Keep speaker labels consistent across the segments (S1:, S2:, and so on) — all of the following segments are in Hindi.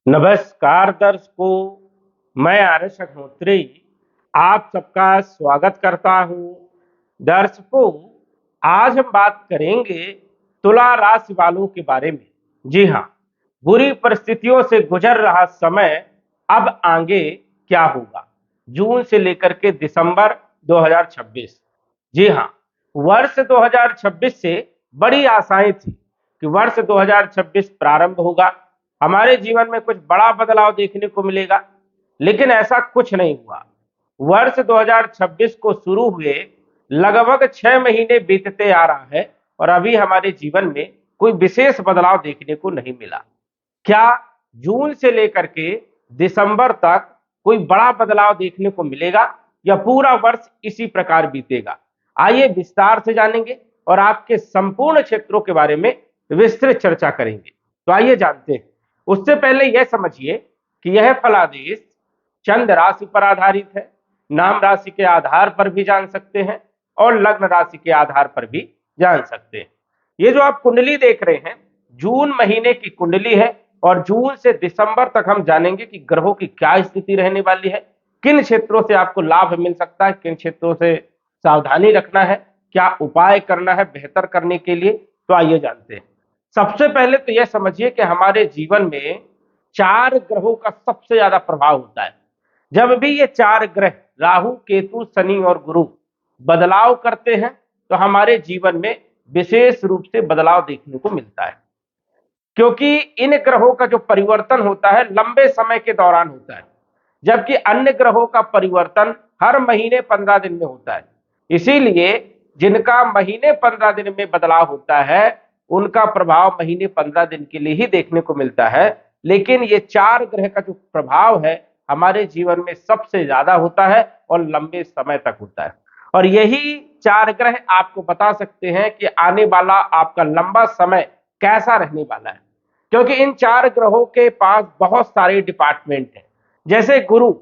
S1: नमस्कार दर्शकों, मैं आर्यश अग्निहोत्री आप सबका स्वागत करता हूं। दर्शकों, आज हम बात करेंगे तुला राशि वालों के बारे में। जी हाँ, बुरी परिस्थितियों से गुजर रहा समय अब आगे क्या होगा, जून से लेकर के दिसंबर 2026। जी हाँ, वर्ष 2026 से बड़ी आशाएं थी कि वर्ष 2026 प्रारंभ होगा, हमारे जीवन में कुछ बड़ा बदलाव देखने को मिलेगा, लेकिन ऐसा कुछ नहीं हुआ। वर्ष 2026 को शुरू हुए लगभग 6 महीने बीतते आ रहा है और अभी हमारे जीवन में कोई विशेष बदलाव देखने को नहीं मिला। क्या जून से लेकर के दिसंबर तक कोई बड़ा बदलाव देखने को मिलेगा या पूरा वर्ष इसी प्रकार बीतेगा? आइए विस्तार से जानेंगे और आपके संपूर्ण क्षेत्रों के बारे में विस्तृत चर्चा करेंगे। तो आइए जानते हैं। उससे पहले यह समझिए कि यह फलादेश चंद राशि पर आधारित है। नाम राशि के आधार पर भी जान सकते हैं और लग्न राशि के आधार पर भी जान सकते हैं। ये जो आप कुंडली देख रहे हैं, जून महीने की कुंडली है और जून से दिसंबर तक हम जानेंगे कि ग्रहों की क्या स्थिति रहने वाली है, किन क्षेत्रों से आपको लाभ मिल सकता है, किन क्षेत्रों से सावधानी रखना है, क्या उपाय करना है बेहतर करने के लिए। तो आइए जानते हैं। सबसे पहले तो यह समझिए कि हमारे जीवन में 4 ग्रहों का सबसे ज्यादा प्रभाव होता है। जब भी ये 4 ग्रह राहु, केतु, शनि और गुरु बदलाव करते हैं तो हमारे जीवन में विशेष रूप से बदलाव देखने को मिलता है, क्योंकि इन ग्रहों का जो परिवर्तन होता है लंबे समय के दौरान होता है, जबकि अन्य ग्रहों का परिवर्तन हर महीने 15 दिन में होता है। इसीलिए जिनका महीने 15 दिन में बदलाव होता है उनका प्रभाव महीने 15 दिन के लिए ही देखने को मिलता है, लेकिन ये 4 ग्रह का जो प्रभाव है हमारे जीवन में सबसे ज्यादा होता है और लंबे समय तक होता है। और यही 4 ग्रह आपको बता सकते हैं कि आने वाला आपका लंबा समय कैसा रहने वाला है, क्योंकि इन 4 ग्रहों के पास बहुत सारे डिपार्टमेंट हैं। जैसे गुरु,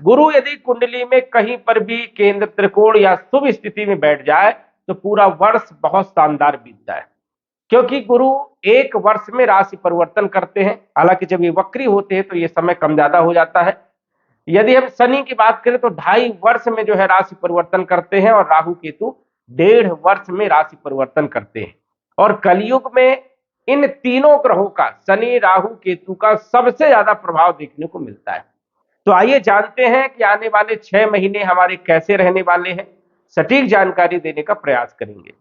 S1: गुरु यदि कुंडली में कहीं पर भी केंद्र, त्रिकोण या शुभ स्थिति में बैठ जाए तो पूरा वर्ष बहुत शानदार बीतता है, क्योंकि गुरु एक वर्ष में राशि परिवर्तन करते हैं। हालांकि जब ये वक्री होते हैं तो ये समय कम ज्यादा हो जाता है। यदि हम शनि की बात करें तो 2.5 वर्ष में जो है राशि परिवर्तन करते हैं और राहु केतु 1.5 वर्ष में राशि परिवर्तन करते हैं। और कलयुग में इन तीनों ग्रहों का, शनि, राहु, केतु का सबसे ज्यादा प्रभाव देखने को मिलता है। तो आइए जानते हैं कि आने वाले 6 महीने हमारे कैसे रहने वाले हैं, सटीक जानकारी देने का प्रयास करेंगे।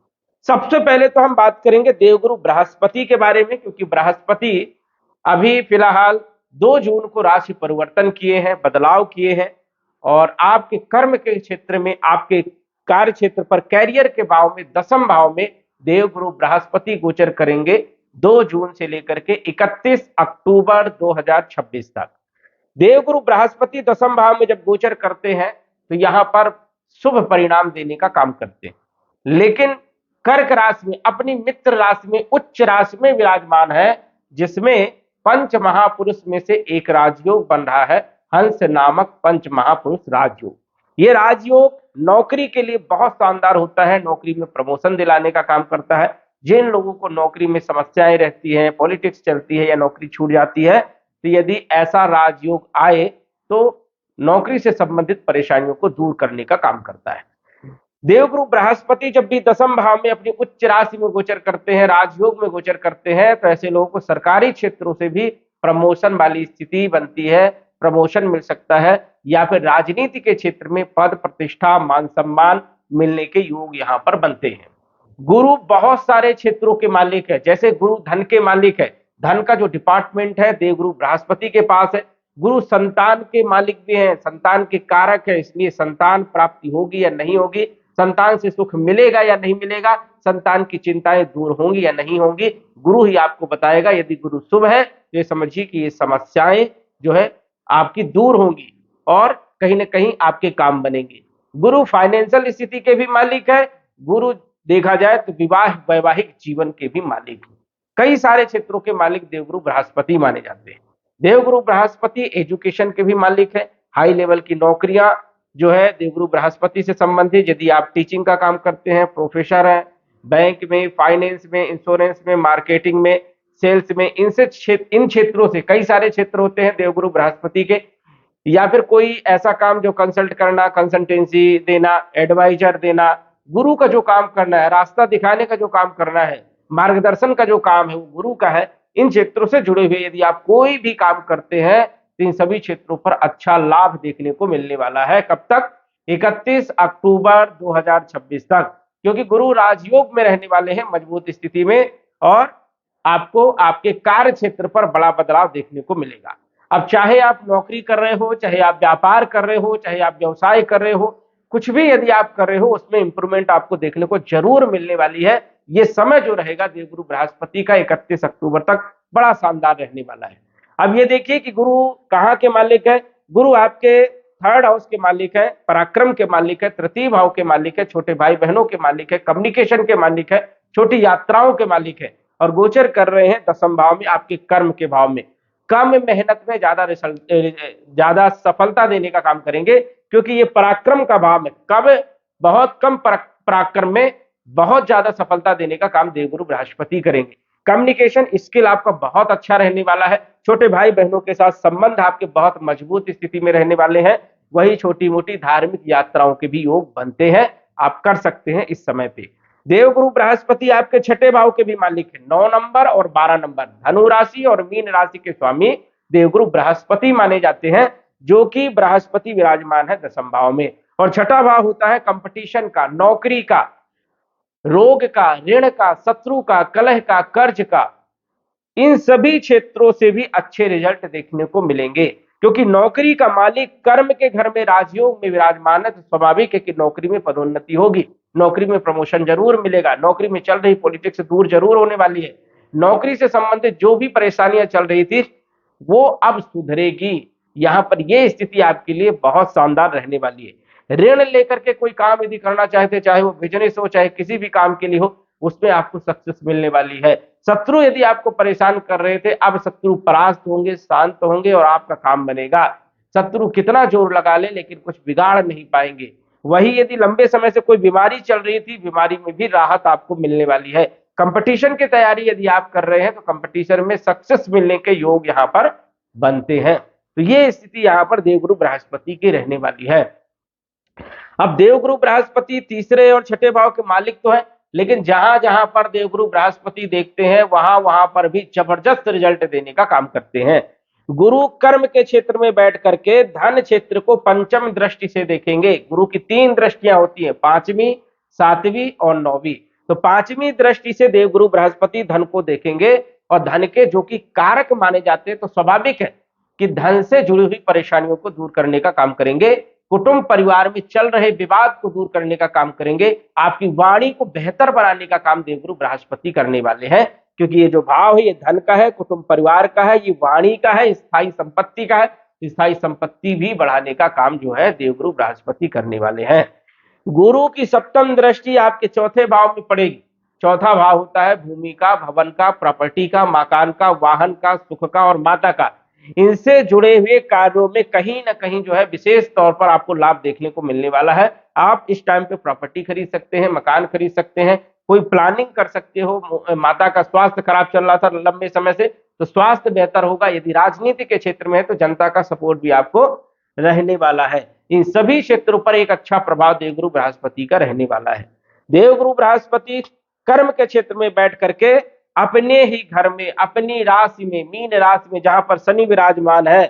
S1: सबसे पहले तो हम बात करेंगे देवगुरु बृहस्पति के बारे में, क्योंकि बृहस्पति अभी फिलहाल 2 जून को राशि परिवर्तन किए हैं, बदलाव किए हैं और आपके कर्म के क्षेत्र में, आपके कार्य क्षेत्र पर, कैरियर के भाव में, 10वें भाव में देवगुरु बृहस्पति गोचर करेंगे 2 जून से लेकर के 31 अक्टूबर 2026 तक। देवगुरु बृहस्पति 10वें भाव में जब गोचर करते हैं तो यहां पर शुभ परिणाम देने का काम करते हैं, लेकिन कर्क राशि में, अपनी मित्र राशि में, उच्च राशि में विराजमान है, जिसमें पंच महापुरुष में से एक राजयोग बन रहा है, हंस नामक पंच महापुरुष राजयोग। ये राजयोग नौकरी के लिए बहुत शानदार होता है, नौकरी में प्रमोशन दिलाने का काम करता है। जिन लोगों को नौकरी में समस्याएं रहती हैं, पॉलिटिक्स चलती है या नौकरी छूट जाती है, तो यदि ऐसा राजयोग आए तो नौकरी से संबंधित परेशानियों को दूर करने का काम करता है। देवगुरु बृहस्पति जब भी 10वें भाव में अपनी उच्च राशि में गोचर करते हैं, राजयोग में गोचर करते हैं, तो ऐसे लोगों को सरकारी क्षेत्रों से भी प्रमोशन वाली स्थिति बनती है, प्रमोशन मिल सकता है, या फिर राजनीति के क्षेत्र में पद, प्रतिष्ठा, मान सम्मान मिलने के योग यहां पर बनते हैं। गुरु बहुत सारे क्षेत्रों के मालिक है, जैसे गुरु धन के मालिक है, धन का जो डिपार्टमेंट है देवगुरु बृहस्पति के पास है। गुरु संतान के मालिक भी हैं, संतान के कारक है, इसलिए संतान प्राप्ति होगी या नहीं होगी, संतान से सुख मिलेगा या नहीं मिलेगा, संतान की चिंताएं दूर होंगी या नहीं होंगी, गुरु ही आपको बताएगा। यदि गुरु शुभ है तो ये समझिए कि ये समस्याएं जो है आपकी दूर होंगी और कहीं ना कहीं आपके काम बनेंगे। गुरु फाइनेंशियल स्थिति के भी मालिक है, गुरु देखा जाए तो विवाह, वैवाहिक जीवन के भी मालिक है। कई सारे क्षेत्रों के मालिक देवगुरु बृहस्पति माने जाते हैं। देवगुरु बृहस्पति एजुकेशन के भी मालिक है, हाई लेवल की नौकरियां जो है देवगुरु बृहस्पति से संबंधित, यदि आप टीचिंग का काम करते हैं, प्रोफेसर हैं, बैंक में, फाइनेंस में, इंश्योरेंस में, मार्केटिंग में, सेल्स में, इन क्षेत्रों से, कई सारे क्षेत्र होते हैं देवगुरु बृहस्पति के, या फिर कोई ऐसा काम जो कंसल्ट करना, कंसल्टेंसी देना, एडवाइजर देना, गुरु का जो काम करना है, रास्ता दिखाने का जो काम करना है, मार्गदर्शन का जो काम है वो गुरु का है। इन क्षेत्रों से जुड़े हुए यदि आप कोई भी काम करते हैं तो इन सभी क्षेत्रों पर अच्छा लाभ देखने को मिलने वाला है। कब तक? 31 अक्टूबर 2026 तक, क्योंकि गुरु राजयोग में रहने वाले हैं मजबूत स्थिति में, और आपको आपके कार्य क्षेत्र पर बड़ा बदलाव देखने को मिलेगा। अब चाहे आप नौकरी कर रहे हो, चाहे आप व्यापार कर रहे हो, चाहे आप व्यवसाय कर रहे हो, कुछ भी यदि आप कर रहे हो उसमें इंप्रूवमेंट आपको देखने को जरूर मिलने वाली है। ये समय जो रहेगा देवगुरु बृहस्पति का 31 अक्टूबर तक बड़ा शानदार रहने वाला है। अब ये देखिए कि गुरु कहाँ के मालिक है। गुरु आपके 3rd हाउस के मालिक है, पराक्रम के मालिक है, तृतीय भाव के मालिक है, छोटे भाई बहनों के मालिक है, कम्युनिकेशन के मालिक है, छोटी यात्राओं के मालिक है, और गोचर कर रहे हैं 10वें भाव में, आपके कर्म के भाव में। कम मेहनत में ज्यादा सफलता देने का काम करेंगे, क्योंकि ये पराक्रम का भाव है। बहुत कम पराक्रम में बहुत ज्यादा सफलता देने का काम देवगुरु बृहस्पति करेंगे। कम्युनिकेशन स्किल आपका बहुत अच्छा रहने वाला है। छोटे भाई बहनों के साथ संबंध आपके बहुत मजबूत स्थिति में रहने वाले हैं। वही छोटी मोटी धार्मिक यात्राओं के भी योग बनते हैं, आप कर सकते हैं इस समय पे। देवगुरु बृहस्पति आपके 6ठे भाव के भी मालिक है। 9 नंबर और 12 नंबर धनु राशि और मीन राशि के स्वामी देवगुरु बृहस्पति माने जाते हैं, जो कि बृहस्पति विराजमान है 10वें भाव में। और 6ठा भाव होता है कंपटीशन का, नौकरी का, रोग का, ऋण का, शत्रु का, कलह का, कर्ज का। इन सभी क्षेत्रों से भी अच्छे रिजल्ट देखने को मिलेंगे, क्योंकि नौकरी का मालिक कर्म के घर में राजयोग में विराजमान है, तो स्वाभाविक है कि नौकरी में पदोन्नति होगी, नौकरी में प्रमोशन जरूर मिलेगा, नौकरी में चल रही पॉलिटिक्स दूर जरूर होने वाली है। नौकरी से संबंधित जो भी परेशानियां चल रही थी वो अब सुधरेगी। यहां पर यह स्थिति आपके लिए बहुत शानदार रहने वाली है। ऋण लेकर के कोई काम यदि करना चाहते, चाहे वो बिजनेस हो, चाहे किसी भी काम के लिए हो, उसमें आपको सक्सेस मिलने वाली है। शत्रु यदि आपको परेशान कर रहे थे, अब शत्रु परास्त होंगे, शांत होंगे और आपका काम बनेगा। शत्रु कितना जोर लगा ले लेकिन कुछ बिगाड़ नहीं पाएंगे। वही यदि लंबे समय से कोई बीमारी चल रही थी, बीमारी में भी राहत आपको मिलने वाली है। कंपटीशन की तैयारी यदि आप कर रहे हैं तो कंपटीशन में सक्सेस मिलने के योग यहां पर बनते हैं। तो ये स्थिति यहां पर देवगुरु बृहस्पति की रहने वाली है। अब देवगुरु बृहस्पति 3रे और 6ठे भाव के मालिक तो है, लेकिन जहां जहां पर देवगुरु बृहस्पति देखते हैं वहां वहां पर भी जबरदस्त रिजल्ट देने का काम करते हैं। गुरु कर्म के क्षेत्र में बैठ करके धन क्षेत्र को पंचम दृष्टि से देखेंगे। गुरु की 3 दृष्टियां होती है, 5वीं, 7वीं और 9वीं। तो 5वीं दृष्टि से देवगुरु बृहस्पति धन को देखेंगे, और धन के जो कि कारक माने जाते हैं, तो स्वाभाविक है कि धन से जुड़ी हुई परेशानियों को दूर करने का काम करेंगे। कुटुंब परिवार में चल रहे विवाद को दूर करने का काम करेंगे। आपकी वाणी को बेहतर बनाने का काम देवगुरु बृहस्पति करने वाले हैं, क्योंकि ये जो भाव है ये धन का है, कुटुंब परिवार का है, ये वाणी का है, स्थायी संपत्ति का है। स्थायी संपत्ति भी बढ़ाने का काम जो है देवगुरु बृहस्पति करने वाले हैं। गुरु की 7म दृष्टि आपके 4थे भाव में पड़ेगी। 4था भाव होता है भूमि का, भवन का, प्रॉपर्टी का, मकान का, वाहन का, सुख का और माता का। इनसे जुड़े हुए कार्यों में कहीं ना कहीं जो है विशेष तौर पर आपको लाभ देखने को मिलने वाला है। आप इस टाइम पे प्रॉपर्टी खरीद सकते हैं, मकान खरीद सकते हैं, कोई प्लानिंग कर सकते हो। माता का स्वास्थ्य खराब चल रहा था लंबे समय से, तो स्वास्थ्य बेहतर होगा। यदि राजनीति के क्षेत्र में है तो जनता का सपोर्ट भी आपको रहने वाला है। इन सभी क्षेत्रों पर एक अच्छा प्रभाव देवगुरु बृहस्पति का रहने वाला है। देवगुरु बृहस्पति कर्म के क्षेत्र में बैठ करके अपने ही घर में, अपनी राशि में, मीन राशि में जहां पर शनि विराजमान है,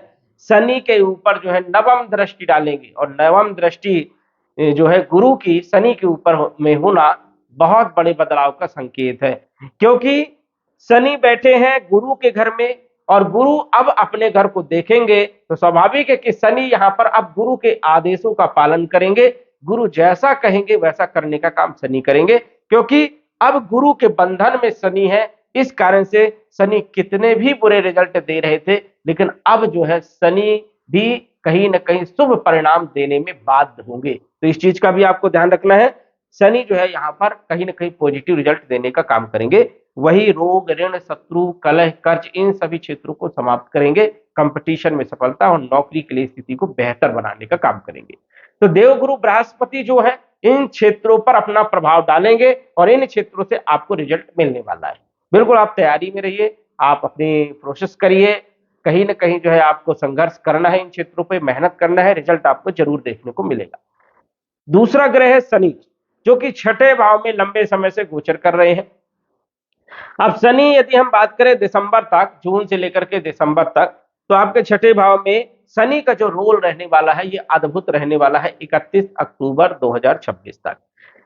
S1: शनि के ऊपर जो है 9वीं दृष्टि डालेंगे। और 9वीं दृष्टि जो है गुरु की शनि के ऊपर में होना बहुत बड़े बदलाव का संकेत है, क्योंकि शनि बैठे हैं गुरु के घर में और गुरु अब अपने घर को देखेंगे, तो स्वाभाविक है कि शनि यहां पर अब गुरु के आदेशों का पालन करेंगे। गुरु जैसा कहेंगे वैसा करने का काम शनि करेंगे, क्योंकि अब गुरु के बंधन में शनि है। इस कारण से शनि कितने भी बुरे रिजल्ट दे रहे थे, लेकिन अब जो है शनि भी कहीं ना कहीं शुभ परिणाम देने में बाध्य होंगे। तो इस चीज का भी आपको ध्यान रखना है। शनि जो है यहाँ पर कहीं ना कहीं पॉजिटिव रिजल्ट देने का काम करेंगे। वही रोग, ऋण, शत्रु, कलह, कर्ज, इन सभी क्षेत्रों को समाप्त करेंगे। कंपटीशन में सफलता और नौकरी के लिए स्थिति को बेहतर बनाने का काम करेंगे। तो देवगुरु बृहस्पति जो है इन क्षेत्रों पर अपना प्रभाव डालेंगे और इन क्षेत्रों से आपको रिजल्ट मिलने वाला है। बिल्कुल आप तैयारी में रहिए, आप अपनी प्रोसेस करिए। कहीं ना कहीं जो है आपको संघर्ष करना है, इन क्षेत्रों पे मेहनत करना है, रिजल्ट आपको जरूर देखने को मिलेगा। दूसरा ग्रह है शनि, जो कि छठे भाव में लंबे समय से गोचर कर रहे हैं। अब शनि यदि हम बात करें दिसंबर तक, जून से लेकर के दिसंबर तक, तो आपके छठे भाव में शनि का जो रोल रहने वाला है ये अद्भुत रहने वाला है 31 अक्टूबर 2026 तक।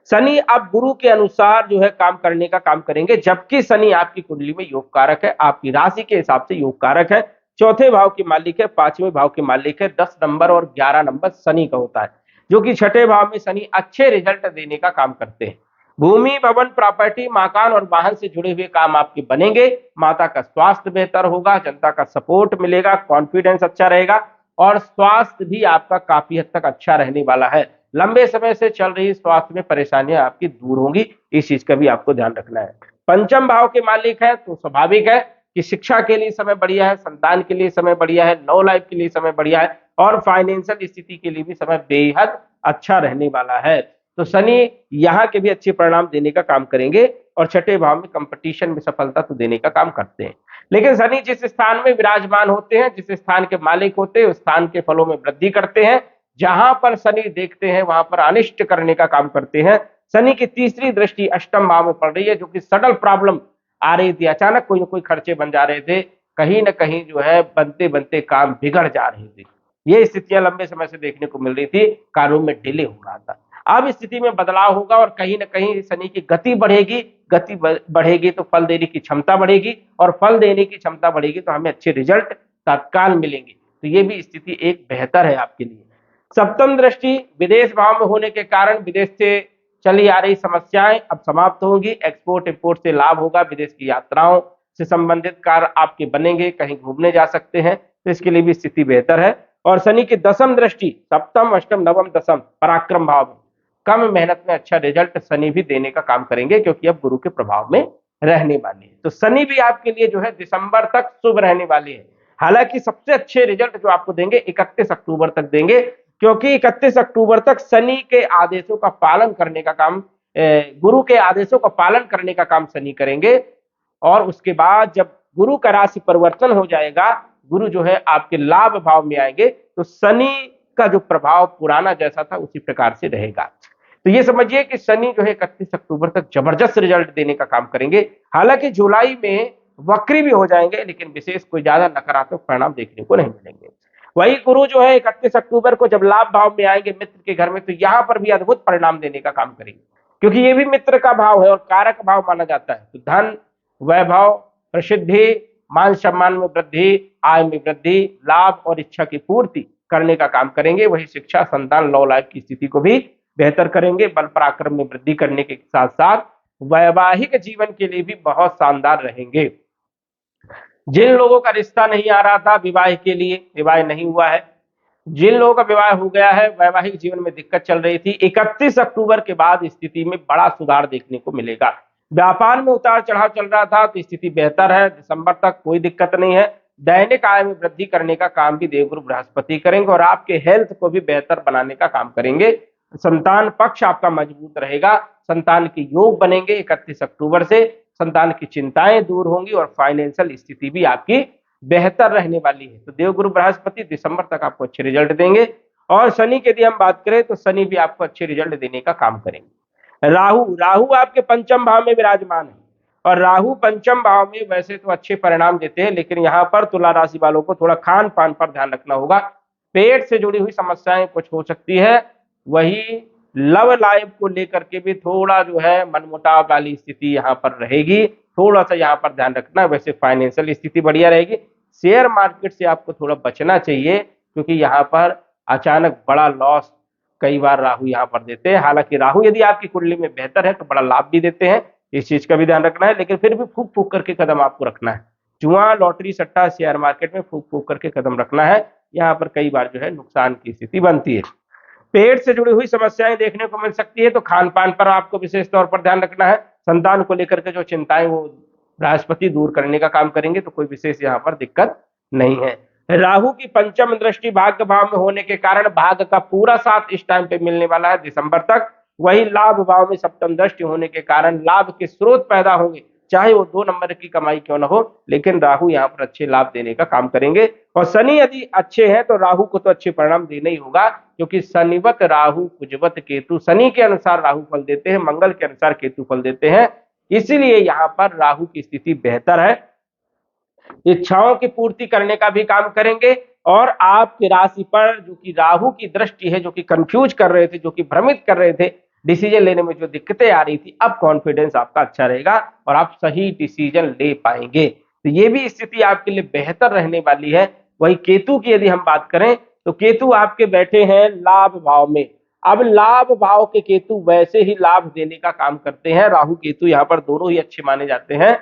S1: शनि अब गुरु के अनुसार जो है काम करने का काम करेंगे, जबकि शनि आपकी कुंडली में योग कारक है, आपकी राशि के हिसाब से योग कारक है, चौथे भाव के मालिक है, पांचवें भाव के मालिक है, 10 नंबर और 11 नंबर शनि का होता है, जो कि छठे भाव में शनि अच्छे रिजल्ट देने का काम करते हैं। भूमि, भवन, प्रॉपर्टी, मकान और वाहन से जुड़े हुए काम आपके बनेंगे। माता का स्वास्थ्य बेहतर होगा, जनता का सपोर्ट मिलेगा, कॉन्फिडेंस अच्छा रहेगा और स्वास्थ्य भी आपका काफी हद तक अच्छा रहने वाला है। लंबे समय से चल रही स्वास्थ्य में परेशानियां आपकी दूर होंगी, इस चीज का भी आपको ध्यान रखना है। पंचम भाव के मालिक है तो स्वाभाविक है कि शिक्षा के लिए समय बढ़िया है, संतान के लिए समय बढ़िया है, लव लाइफ के लिए समय बढ़िया है और फाइनेंशियल स्थिति के लिए भी समय बेहद अच्छा रहने वाला है। तो शनि यहाँ के भी अच्छे परिणाम देने का काम करेंगे और छठे भाव में कंपटीशन में सफलता तो देने का काम करते हैं। लेकिन शनि जिस स्थान में विराजमान होते हैं, जिस स्थान के मालिक होते हैं, उस स्थान के फलों में वृद्धि करते हैं। जहां पर शनि देखते हैं वहां पर अनिष्ट करने का काम करते हैं। शनि की तीसरी दृष्टि अष्टम भाव में पड़ रही है, जो कि सडल प्रॉब्लम आ रही थी, अचानक कोई ना कोई खर्चे बन जा रहे थे, कहीं ना कहीं जो है बनते बनते काम बिगड़ जा रहे थे, ये स्थितियां लंबे समय से देखने को मिल रही थी, कार्यों में डिले हो रहा था। अब स्थिति में बदलाव होगा और कहीं ना कहीं शनि की गति बढ़ेगी, गति बढ़ेगी तो फल देने की क्षमता बढ़ेगी और फल देने की क्षमता बढ़ेगी तो हमें अच्छे रिजल्ट तत्काल मिलेंगे। तो ये भी स्थिति एक बेहतर है आपके लिए। सप्तम दृष्टि विदेश भाव में होने के कारण विदेश से चली आ रही समस्याएं अब समाप्त होंगी, एक्सपोर्ट इंपोर्ट से लाभ होगा, विदेश की यात्राओं से संबंधित कार्य आपके बनेंगे, कहीं घूमने जा सकते हैं, तो इसके लिए भी स्थिति बेहतर है। और शनि की दसम दृष्टि सप्तम, अष्टम, नवम, दसम पराक्रम भाव में, कम मेहनत में अच्छा रिजल्ट शनि भी देने का काम करेंगे, क्योंकि अब गुरु के प्रभाव में रहने वाले हैं। तो शनि भी आपके लिए जो है दिसंबर तक शुभ रहने वाले हैं। हालांकि सबसे अच्छे रिजल्ट जो आपको देंगे 31 अक्टूबर तक देंगे, क्योंकि 31 अक्टूबर तक शनि के आदेशों का पालन करने का काम, गुरु के आदेशों का पालन करने का काम शनि करेंगे। और उसके बाद जब गुरु का राशि परिवर्तन हो जाएगा, गुरु जो है आपके लाभ भाव में आएंगे, तो शनि का जो प्रभाव पुराना जैसा था उसी प्रकार से रहेगा। तो ये समझिए कि शनि जो है 31 अक्टूबर तक जबरदस्त रिजल्ट देने का काम करेंगे। हालांकि जुलाई में वक्री भी हो जाएंगे, लेकिन विशेष कोई ज्यादा नकारात्मक परिणाम देखने को नहीं मिलेंगे। वही गुरु जो है 31 अक्टूबर को जब लाभ भाव में आएंगे मित्र के घर में, तो यहाँ पर भी अद्भुत परिणाम देने का काम करेंगे, क्योंकि ये भी मित्र का भाव है और कारक भाव माना जाता है। तो धन, वैभव, प्रसिद्धि, मान सम्मान में वृद्धि, आय में वृद्धि, लाभ और इच्छा की पूर्ति करने का काम करेंगे। वही शिक्षा, संतान, लव लाइफ की स्थिति को भी बेहतर करेंगे। बल पराक्रम में वृद्धि करने के साथ साथ वैवाहिक जीवन के लिए भी बहुत शानदार रहेंगे। जिन लोगों का रिश्ता नहीं आ रहा था विवाह के लिए, विवाह नहीं हुआ है, जिन लोगों का विवाह हो गया है, वैवाहिक जीवन में दिक्कत चल रही थी, 31 अक्टूबर के बाद स्थिति में बड़ा सुधार देखने को मिलेगा। व्यापार में उतार चढ़ाव चल रहा था तो स्थिति बेहतर है, दिसंबर तक कोई दिक्कत नहीं है। दैनिक आय में वृद्धि करने का काम भी देवगुरु बृहस्पति करेंगे और आपके हेल्थ को भी बेहतर बनाने का काम करेंगे। संतान पक्ष आपका मजबूत रहेगा, संतान के योग बनेंगे 31 अक्टूबर से, संतान की चिंताएं दूर होंगी और फाइनेंशियल स्थिति भी आपकी बेहतर रहने वाली है। तो देवगुरु बृहस्पति दिसंबर तक आपको अच्छे रिजल्ट देंगे। और शनि की यदि हम बात करें तो शनि भी आपको अच्छे रिजल्ट देने का काम करेंगे। राहु, राहु आपके पंचम भाव में विराजमान है और राहु पंचम भाव में वैसे तो अच्छे परिणाम देते हैं, लेकिन यहाँ पर तुला राशि वालों को थोड़ा खान पान पर ध्यान रखना होगा। पेट से जुड़ी हुई समस्याएं कुछ हो सकती है। वही लव लाइफ को लेकर के भी थोड़ा जो है मनमुटाव वाली स्थिति यहाँ पर रहेगी, थोड़ा सा यहाँ पर ध्यान रखना। वैसे फाइनेंशियल स्थिति बढ़िया रहेगी। शेयर मार्केट से आपको थोड़ा बचना चाहिए, क्योंकि यहाँ पर अचानक बड़ा लॉस कई बार राहु यहाँ पर देते हैं। हालांकि राहु यदि आपकी कुंडली में बेहतर है तो बड़ा लाभ भी देते हैं, इस चीज का भी ध्यान रखना है। लेकिन फिर भी फूक फूक करके कदम आपको रखना है। जुआ, लॉटरी, सट्टा, शेयर मार्केट में फूक फूक करके कदम रखना है, यहाँ पर कई बार जो है नुकसान की स्थिति बनती है। पेट से जुड़ी हुई समस्याएं देखने को मिल सकती है, तो खान पान पर आपको विशेष तौर पर ध्यान रखना है। संतान को लेकर के जो चिंताएं वो बृहस्पति दूर करने का काम करेंगे, तो कोई विशेष यहाँ पर दिक्कत नहीं है। राहु की पंचम दृष्टि भाग्य भाव में होने के कारण भाग्य का पूरा साथ इस टाइम पे मिलने वाला है दिसंबर तक। वही लाभ भाव में सप्तम दृष्टि होने के कारण लाभ के स्रोत पैदा होंगे, चाहे वो 2 नंबर की कमाई क्यों ना हो, लेकिन राहु यहाँ पर अच्छे लाभ देने का काम करेंगे। और शनि यदि अच्छे हैं तो राहु को तो अच्छे परिणाम देना ही होगा, क्योंकि शनिवत राहु कुजवत केतु, शनि के अनुसार राहु फल देते हैं, मंगल के अनुसार केतु फल देते हैं, इसीलिए यहाँ पर राहु की स्थिति बेहतर है। इच्छाओं की पूर्ति करने का भी काम करेंगे। और आपकी राशि पर जो कि राहु की दृष्टि है, जो कि कंफ्यूज कर रहे थे, जो कि भ्रमित कर रहे थे, डिसीजन लेने में जो दिक्कतें आ रही थी, अब कॉन्फिडेंस आपका अच्छा रहेगा और आप सही डिसीजन ले पाएंगे। तो ये भी स्थिति आपके लिए बेहतर रहने वाली है। वही केतु की यदि हम बात करें तो केतु आपके बैठे हैं लाभ भाव में। अब लाभ भाव के केतु वैसे ही लाभ देने का काम करते हैं, राहु केतु यहाँ पर दोनों ही अच्छे माने जाते हैं।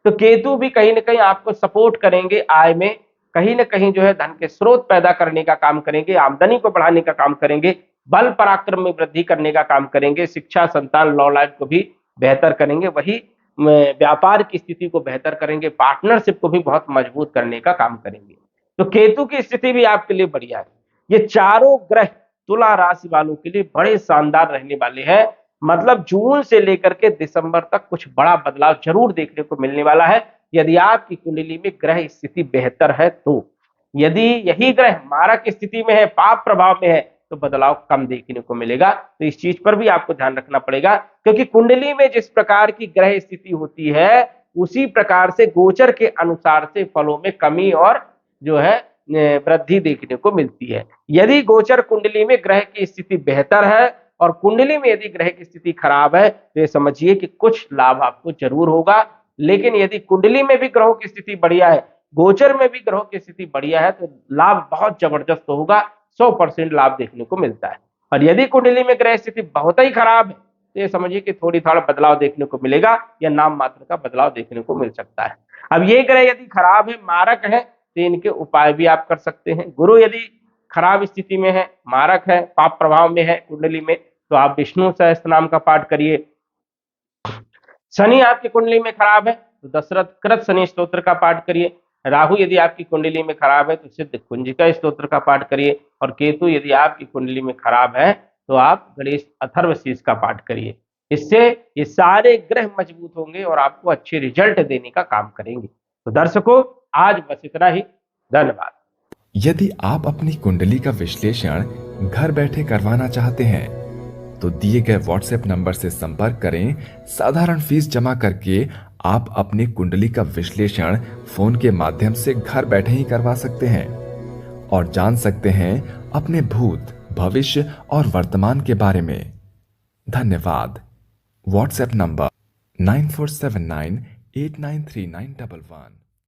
S1: तो केतु भी कहीं ना कहीं आपको सपोर्ट करेंगे, आय में कहीं ना कहीं जो है धन के स्रोत पैदा करने का काम करेंगे, आमदनी को बढ़ाने का काम करेंगे, बल पराक्रम में वृद्धि करने का काम करेंगे, शिक्षा, संतान, लव लाइफ को भी बेहतर करेंगे, वही व्यापार की स्थिति को बेहतर करेंगे, पार्टनरशिप को भी बहुत मजबूत करने का काम करेंगे। तो केतु की स्थिति भी आपके लिए बढ़िया है। ये चारों ग्रह तुला राशि वालों के लिए बड़े शानदार रहने वाले हैं। मतलब जून से लेकर के दिसंबर तक कुछ बड़ा बदलाव जरूर देखने को मिलने वाला है, यदि आपकी कुंडली में ग्रह स्थिति बेहतर है तो। यदि यही ग्रह मारक स्थिति में है, पाप प्रभाव में है, तो बदलाव कम देखने को मिलेगा। तो इस चीज पर भी आपको ध्यान रखना पड़ेगा, क्योंकि कुंडली में जिस प्रकार की ग्रह स्थिति होती है उसी प्रकार से गोचर के अनुसार से फलों में कमी और जो है वृद्धि देखने को मिलती है। यदि गोचर कुंडली में ग्रह की स्थिति बेहतर है और कुंडली में यदि ग्रह की स्थिति खराब है तो ये समझिए कि कुछ लाभ आपको जरूर होगा। लेकिन यदि कुंडली में भी ग्रहों की स्थिति बढ़िया है, गोचर में भी ग्रहों की स्थिति बढ़िया है, तो लाभ बहुत जबरदस्त होगा, 100% लाभ देखने को मिलता है। और यदि कुंडली में ग्रह स्थिति बहुत ही खराब है तो ये समझिए कि थोड़ा बदलाव देखने को मिलेगा या नाम मात्र का बदलाव देखने को मिल सकता है। अब ये ग्रह यदि खराब है, मारक है, तो इनके उपाय भी आप कर सकते हैं। गुरु यदि खराब स्थिति में है, मारक है, पाप प्रभाव में है कुंडली में, तो आप विष्णु सहस्त्र नाम का पाठ करिए। शनि आपकी कुंडली में खराब है तो दशरथ कृत शनि स्तोत्र का पाठ करिए। राहु यदि आपकी कुंडली में खराब है तो सिद्ध कुंजिका स्तोत्र का पाठ करिए। और केतु यदि आपकी कुंडली में खराब है तो आप गणेश अथर्वशीष का पाठ करिए। इससे ये सारे ग्रह मजबूत होंगे और आपको अच्छे रिजल्ट देने का काम करेंगे। तो दर्शकों, आज बस इतना ही। धन्यवाद।
S2: यदि आप अपनी कुंडली का विश्लेषण घर बैठे करवाना चाहते हैं तो दिए गए व्हाट्सएप नंबर से संपर्क करें। साधारण फीस जमा करके आप अपनी कुंडली का विश्लेषण फोन के माध्यम से घर बैठे ही करवा सकते हैं और जान सकते हैं अपने भूत, भविष्य और वर्तमान के बारे में। धन्यवाद। WhatsApp number 9479893911।